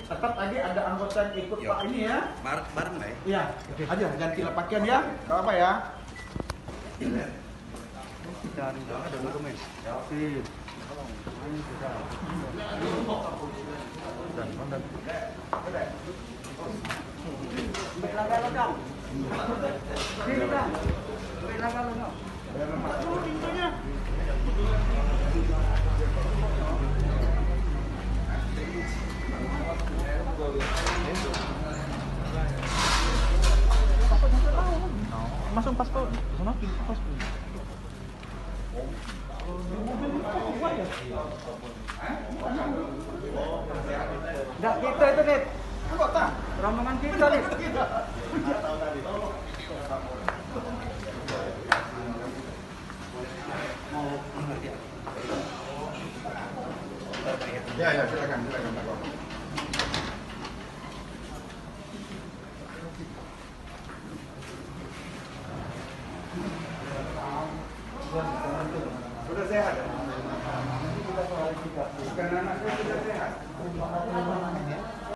Tetap tadi ada anggota yang ikut Yo. Pak ini ya. Bareng nggak ya? Iya, aja ganti pakaian ya. Gak apa ya. Dan ada dokumen. Sip. Dan mana? Belakang dong. Sini dong. Belakang dong. Dulu pintunya. Masuk paspor, sana paspor. Enggak kita itu, Dit. Anggota. Rombongan kita, Dit. Ya, silakan. Sudah sehat? Bukan anaknya sudah sehat?